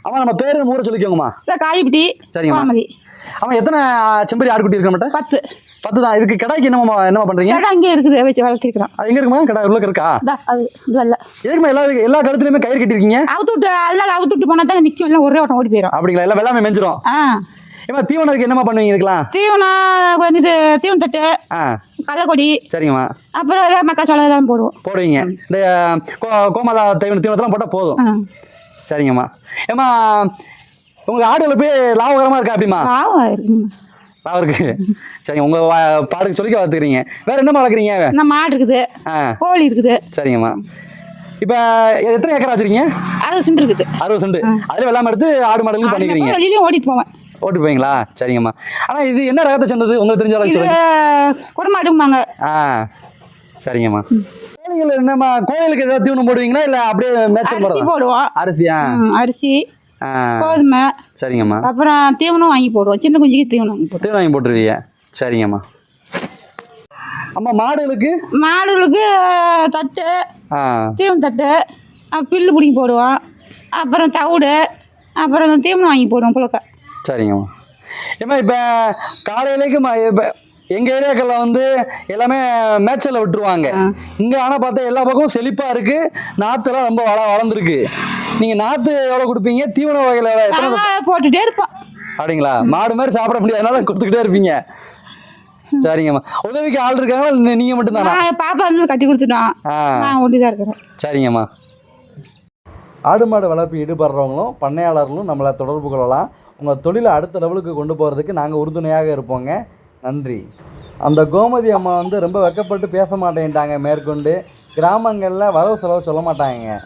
அம்மா நம்ம பேரு ஊரை சொல்லிக்கோங்கம்மா. காய்பிடி. சரிங்கம்மா. அவன் எத்தனை செம்பரி ஆடுக்குட்டி இருக்க மாட்டேன்? 10. 10 தான். இதுக்கு கடாய்க்கு என்னம்மா பண்றீங்க? கடை அங்கே இருக்குது, வச்சு வளர்த்திருக்கிறோம். அது எங்க இருக்குமா கடை? உள்ள இருக்கா? அது இல்ல. எதுக்குமா எல்லா கழுத்துலயுமே கயிறு கட்டிருக்கீங்க? அவுத்துட்டு அதனால அவுத்துட்டு போனா தான் நிக்கும், எல்லாம் ஒரே ஓட்டம் ஓடி போயிடும். அப்படிங்களா? எல்லாம் வெள்ளாமை மெஞ்சிரும். ஏமா தீவனத்துக்கு என்னமா பண்ணுவீங்க இதுக்கெல்லாம்? தீவனம் இது தீவன தட்டு, களைக்கொடி. சரிங்கம்மா. அப்புறம் மக்காச்சோளம் எல்லாம் போடுவீங்க. இந்த கோமாதா தீவனத்தெல்லாம் போட்டால் போதும். சரிங்கம்மா. ஏமா உங்க ஆடு வளர்ப்பு லாபகரமா இருக்கா? அப்படிமா? லாபம் இருக்கு. சரிங்க. உங்க பாடுக்கு சொல்லி வளர்த்துக்கிறீங்க. வேற என்னமா வளர்க்குறீங்க? மாடு இருக்குது, கோழி இருக்குது. சரிங்கம்மா. இப்போ எத்தனை ஏக்கர் வச்சிருக்கீங்க? 60 சென்ட் இருக்குது. 60 சென்ட். அதில் வெள்ளாமை எடுத்து ஆடு மாடுகளும் பண்ணிக்கிறீங்க. வெளியிலையும் ஓடிட்டு போவேன். ஓட்டு போவீங்களா? சரிங்கம்மா. ஆனால் இது என்ன ரகத்தை சேர்ந்தது உங்களுக்கு தெரிஞ்ச அளவுக்கு சொல்லுங்க. குருமாடும்பாங்க. சரிங்கம்மா. கோழிகள் என்னம்மா, கோழிகளுக்கு ஏதாவது தீவனம் போடுவீங்களா இல்லை அப்படியே மேய்ச்சல் போடுவோம்? அரிசியா? அரிசி, கோதுமை. சரிங்கம்மா. அப்புறம் தீவனம் வாங்கி போடுவோம், சின்ன குஞ்சுக்கு தீவனம் வாங்கி போட்டுருவீங்க. சரிங்கம்மா. அம்மா மாடுகளுக்கு தட்டு, தீவன தட்டு, பில்லு பிடிங்கி போடுவோம். அப்புறம் தவிடு, அப்புறம் தீவனம் வாங்கி போடுவோம் புழக்க. சரிங்கம்மா. ஏம்மா இப்போ காலையிலேக்கு இப்போ எங்கள் ஏரியாக்களில் வந்து எல்லாமே மேய்ச்சலில் விட்டுருவாங்க. இங்கே ஆனால் பார்த்தா எல்லா பக்கமும் செழிப்பாக இருக்குது, நாற்றுலாம் ரொம்ப வளர்ந்துருக்கு. நீங்கள் நாற்று எவ்வளோ கொடுப்பீங்க? தீவன வகையில் எத்தனை போட்டுகிட்டே இருப்போம். அப்படிங்களா? மாடு மாதிரி சாப்பிட முடியாதனால கொடுத்துக்கிட்டே இருப்பீங்க. சரிங்கம்மா. உதவிக்கு ஆள் இருக்காங்களா நீங்கள் மட்டும்தானா? பாப்பா வந்து கட்டி கொடுத்துட்டோம், நான் ஒட்டி தான் இருக்கிறேன். சரிங்கம்மா. ஆடு மாடு வளர்ப்பு ஈடுபடுறவங்களும் பண்ணையாளர்களும் நம்மளை தொடர்பு கொள்ளலாம். உங்கள் தொழிலை அடுத்த லெவலுக்கு கொண்டு போகிறதுக்கு நாங்கள் உறுதுணையாக இருப்போங்க. நன்றி. அந்த கோமதி அம்மா வந்து ரொம்ப வெக்கப்பட்டு பேச மாட்டேன்ட்டாங்க. மேற்கொண்டு கிராமங்களில் வரவு செலவு சொல்ல மாட்டாங்க.